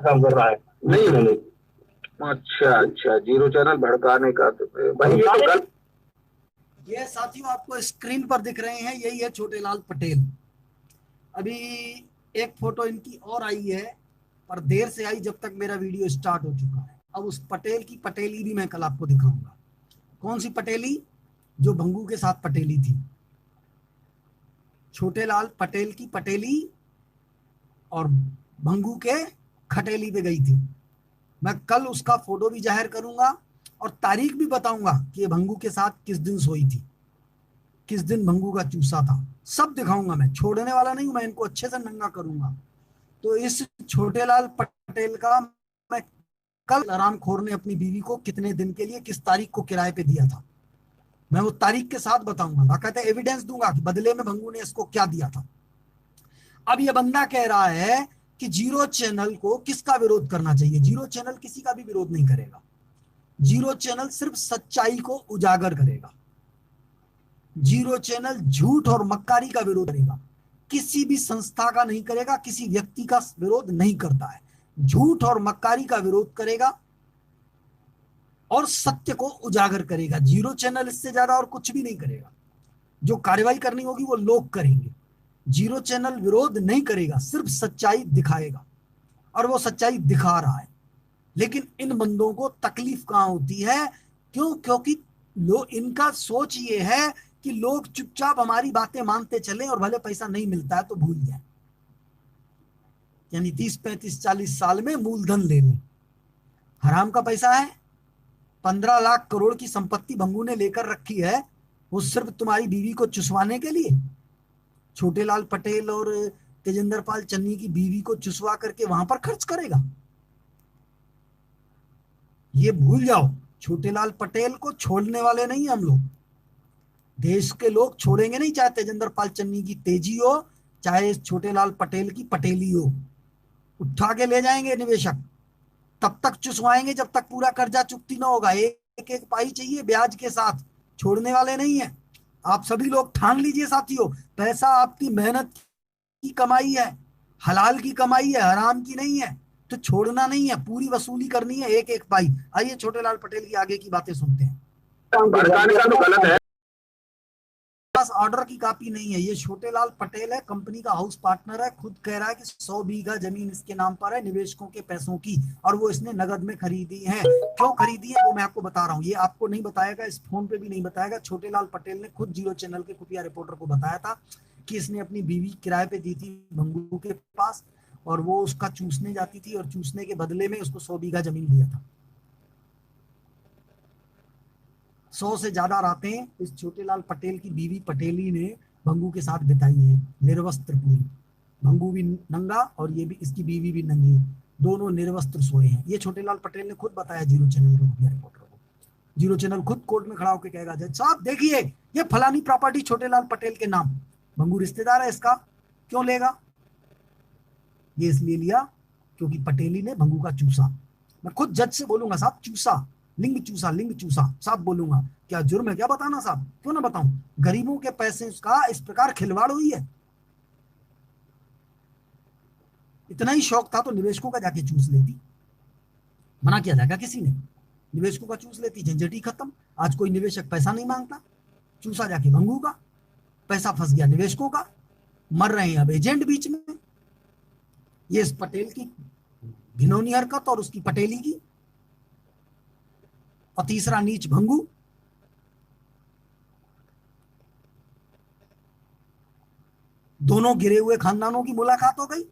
काम कर रहा है। नहीं नहीं। अच्छा अच्छा, जीरो चैनल भड़काने का तो भाई ये तो गलत। ये साथियों आपको स्क्रीन पर दिख रहे हैं, यही है छोटे लाल पटेल। अभी एक फोटो इनकी और आई है, पर देर से आई जब तक मेरा वीडियो स्टार्ट हो चुका है। अब उस पटेल की पटेली भी मैं कल आपको दिखाऊंगा। कौन सी पटेली? जो भंगू के साथ पटेली थी। छोटे लाल पटेल की पटेली और भंगू के खटेली पे गई थी। मैं कल उसका फोटो भी जाहिर करूंगा और तारीख भी बताऊंगा कि ये भंगू के साथ किस दिन सोई थी, किस दिन भंगू का चूसा था। सब दिखाऊंगा, मैं छोड़ने वाला नहीं हूं, मैं इनको अच्छे से नंगा करूंगा। तो इस छोटे लाल पटेल का मैं कल हरामखोर ने अपनी बीवी को कितने दिन के लिए किस तारीख को किराए पे दिया था, मैं वो तारीख के साथ बताऊंगा, बाकायदा एविडेंस दूंगा कि बदले में भंगू ने इसको क्या दिया था। अब ये बंदा कह रहा है कि जीरो चैनल को किसका विरोध करना चाहिए। जीरो चैनल किसी का भी विरोध नहीं करेगा। जीरो चैनल सिर्फ सच्चाई को उजागर करेगा। जीरो चैनल झूठ और मक्कारी का विरोध करेगा, किसी भी संस्था का नहीं करेगा, किसी व्यक्ति का विरोध नहीं करता है। झूठ और मक्कारी का विरोध करेगा और सत्य को उजागर करेगा। जीरो चैनल इससे ज्यादा और कुछ भी नहीं करेगा। जो कार्रवाई करनी होगी वो लोग करेंगे। जीरो चैनल विरोध नहीं करेगा, सिर्फ सच्चाई दिखाएगा, और वो सच्चाई दिखा रहा है। लेकिन इन बंदों को तकलीफ कहां होती है? क्यों? क्योंकि इनका सोच ये है कि लोग चुपचाप हमारी बातें मानते चले और भले पैसा नहीं मिलता है तो भूल जाए। यानी 30 35 40 साल में मूलधन ले लें। हराम का पैसा है। 15 लाख करोड़ की संपत्ति भंगू ने लेकर रखी है, वो सिर्फ तुम्हारी बीवी को चुसवाने के लिए। छोटे लाल पटेल और तेजेंद्र पाल चन्नी की बीवी को चुसवा करके वहां पर खर्च करेगा। ये भूल जाओ। छोटे लाल पटेल को छोड़ने वाले नहीं हम लोग। देश के लोग छोड़ेंगे नहीं, चाहे तेजेंद्र पाल चन्नी की तेजी हो, चाहे छोटे लाल पटेल की पटेली हो। उठा के ले जाएंगे निवेशक, तब तक चुसवाएंगे जब तक पूरा कर्जा चुकती ना होगा। एक एक पाई चाहिए ब्याज के साथ। छोड़ने वाले नहीं है। आप सभी लोग ठान लीजिए साथियों, पैसा आपकी मेहनत की कमाई है, हलाल की कमाई है, हराम की नहीं है। तो छोड़ना नहीं है, पूरी वसूली करनी है, एक एक पाई। आइए छोटे लाल पटेल की आगे की बातें सुनते हैं। भड़काने का तो गलत है। पास ऑर्डर की कॉपी नहीं है। ये छोटे लाल पटेल है, कंपनी का हाउस पार्टनर है, खुद कह रहा है कि 100 बीघा जमीन इसके नाम पर है, निवेशकों के पैसों की, और वो इसने नगद में खरीदी है। क्यों खरीदी है वो मैं आपको बता रहा हूँ। ये आपको नहीं बताएगा, इस फोन पे भी नहीं बताएगा। छोटे लाल पटेल ने खुद जीरो चैनल के खुफिया रिपोर्टर को बताया था कि इसने अपनी बीवी किराए पे दी थी भंगू के पास, और वो उसका चूसने जाती थी, और चूसने के बदले में उसको 100 बीघा जमीन दिया था। 100 से ज्यादा रातें इस छोटे लाल पटेल की बीवी पटेली ने भंगू के साथ बिताई है, निर्वस्त्र पूरी। भंगू भी नंगा और ये भी, इसकी बीवी भी नंगी, दोनों निर्वस्त्र सोए हैं। ये छोटे लाल पटेल ने खुद बताया जीरो चैनल के मीडिया रिपोर्टर को। जीरो चैनल खुद कोर्ट में खड़ा होकर कहेगा, जज साहब देखिए, ये फलानी प्रॉपर्टी छोटे लाल पटेल के नाम। भंगू रिश्तेदार है इसका, क्यों लेगा? ये इसलिए लिया क्योंकि पटेली ने भंगू का चूसा। मैं खुद जज से बोलूंगा, साहब चूसा, लिंग चूसा, लिंग चूसा, साहब बोलूंगा। क्या जुर्म है क्या बताना साहब? क्यों ना बताऊं? गरीबों के पैसे का इस प्रकार खिलवाड़ हुई है। इतना ही शौक था तो निवेशकों का जाके चूस लेती। मना किया जाएगा किसी ने? निवेशकों का चूस लेती, झंझट ही खत्म। आज कोई निवेशक पैसा नहीं मांगता, चूसा जाके भंगू का, पैसा फंस गया निवेशकों का, मर रहे हैं अब एजेंट बीच में। ये इस पटेल की घिनौनी हरकत और उसकी पटेली की, और तीसरा नीच भंगू। दोनों गिरे हुए खानदानों की मुलाकात हो गई।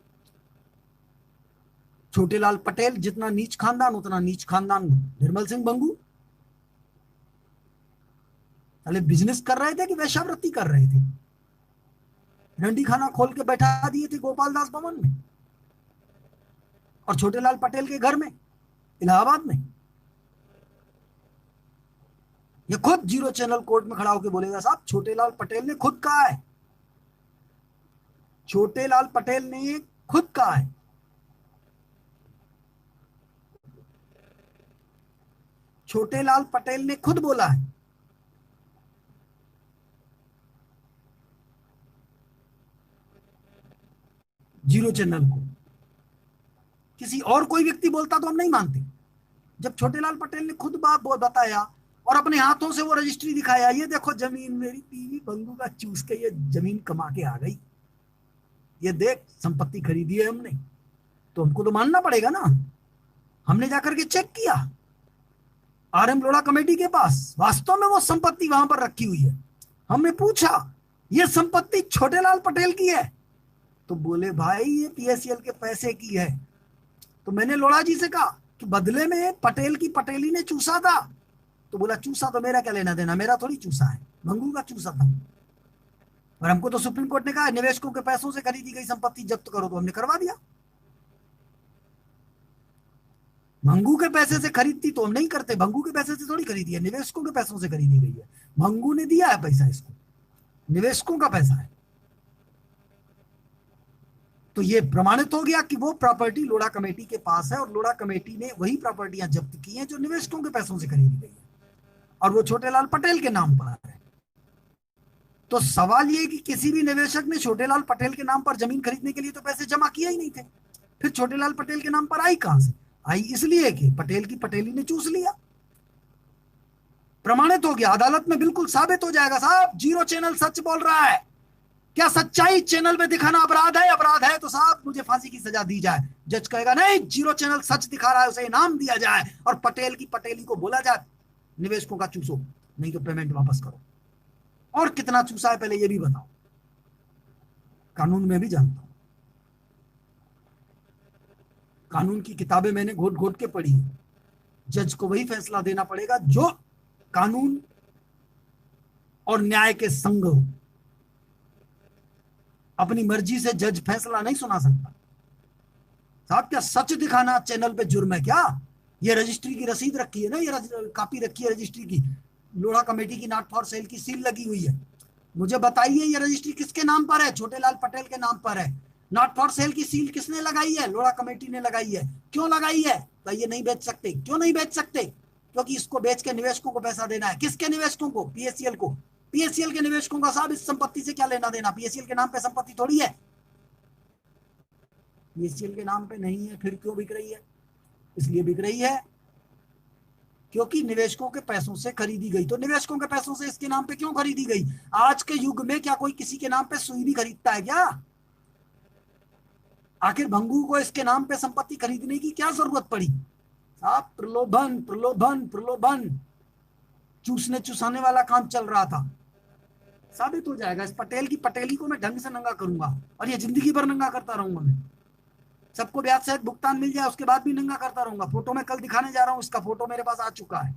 छोटे लाल पटेल जितना नीच खानदान, उतना नीच खानदान निर्मल सिंह भंगू। पहले बिजनेस कर रहे थे कि वेश्यावृत्ति कर रहे थे? रंडी खाना खोल के बैठा दिए थे गोपाल दास भवन में और छोटे लाल पटेल के घर में, इलाहाबाद में। ये खुद जीरो चैनल कोर्ट में खड़ा होकर बोलेगा, साहब छोटे लाल पटेल ने खुद कहा है। छोटे लाल पटेल ने खुद कहा है। छोटे लाल पटेल ने खुद बोला है। जीरो चैनल को किसी और कोई व्यक्ति बोलता तो हम नहीं मानते। जब छोटेलाल पटेल ने खुद बात बताया और अपने हाथों से वो रजिस्ट्री दिखाया, ये देखो जमीन मेरी बीवी भंगू का चूस के ये जमीन कमा के आ गई, ये देख संपत्ति खरीदी है हमने, तो हमको तो मानना पड़ेगा ना। हमने जाकर के चेक किया आरएम लोढ़ा कमेटी के पास, वास्तव में वो संपत्ति वहां पर रखी हुई है। हमने पूछा ये संपत्ति छोटेलाल पटेल की है? तो बोले भाई ये पीएससीएल के पैसे की है। तो मैंने लोढ़ा जी से कहा कि बदले में पटेल की पटेली ने चूसा था। तो बोला चूसा तो मेरा क्या लेना देना, मेरा थोड़ी चूसा है, भंगू का चूसा था। और हमको तो सुप्रीम कोर्ट ने कहा निवेशकों के पैसों से खरीदी गई संपत्ति जब्त करो, तो हमने करवा दिया। भंगू के पैसे से खरीदती तो हम नहीं करते, भंगू के पैसे से थोड़ी खरीदी है, निवेशकों के पैसों से खरीदी गई है। भंगू ने दिया है पैसा, इसको निवेशकों का पैसा है। तो ये प्रमाणित हो गया कि वो प्रॉपर्टी लोढ़ा कमेटी के पास है और लोढ़ा कमेटी ने वही प्रॉपर्टियां जब्त की हैं जो निवेशकों के पैसों से खरीदी गई है और वो छोटेलाल पटेल के नाम पर है। तो सवाल ये कि किसी भी निवेशक ने छोटेलाल पटेल के नाम पर जमीन खरीदने के लिए तो पैसे जमा किए ही नहीं थे, फिर छोटेलाल पटेल के नाम पर आई कहां से? आई इसलिए कि पटेल की पटेली ने चूस लिया। प्रमाणित हो गया, अदालत में बिल्कुल साबित हो जाएगा। साहब जीरो चैनल सच बोल रहा है, क्या सच्चाई चैनल में दिखाना अपराध है? अपराध है तो साहब मुझे फांसी की सजा दी जाए। जज कहेगा नहीं जीरो चैनल सच दिखा रहा है, उसे इनाम दिया जाए और पटेल की पटेली को बोला जाए निवेशकों का चूसो, नहीं तो पेमेंट वापस करो। और कितना चूसा है पहले ये भी बताओ, कानून में भी जानता हूं, कानून की किताबें मैंने घोट घोट के पढ़ी है। जज को वही फैसला देना पड़ेगा जो कानून और न्याय के संग हो। अपनी मर्जी से जज फैसला नहीं सुना सकता। साहब क्या सच दिखाना चैनल पे जुर्म है क्या? ये रजिस्ट्री की रसीद रखी है ना, ये कॉपी रखी है रजिस्ट्री की, लोढ़ा कमेटी की नॉट फॉर सेल की सील लगी हुई है। मुझे बताइए ये रजिस्ट्री किसके नाम पर है? छोटेलाल पटेल के नाम पर है। नॉट फॉर सेल की सील किसने लगाई है? लोढ़ा कमेटी ने लगाई है। क्यों लगाई है? तो ये नहीं बेच सकते। क्यों नहीं बेच सकते? क्योंकि इसको बेच के निवेशकों को पैसा देना है। किसके निवेशकों को? पीएससीएल को। पीएससीएल के निवेशकों का साहब इस संपत्ति से क्या लेना देना? पीएससीएल के नाम पे संपत्ति थोड़ी है, पीएससीएल के नाम पे नहीं है, फिर क्यों बिक रही है? इसलिए बिक रही है क्योंकि निवेशकों के पैसों से खरीदी गई। तो निवेशकों के पैसों से इसके नाम पे क्यों खरीदी गई? आज के युग में क्या कोई किसी के नाम पे सुई भी खरीदता है क्या? आखिर भंगू को इसके नाम पे संपत्ति खरीदने की क्या जरूरत पड़ी? साहब प्रलोभन प्रलोभन प्रलोभन, चूसने चुसाने वाला काम चल रहा था। साबित हो जाएगा। इस पटेल की पटेली को मैं ढंग से नंगा करूंगा और ये जिंदगी भर नंगा करता रहूंगा। मैं सबको ब्याज सहित भुगतान मिल जाए उसके बाद भी नंगा करता रहूंगा। फोटो में कल दिखाने जा रहा हूं, इसका फोटो मेरे पास आ चुका है।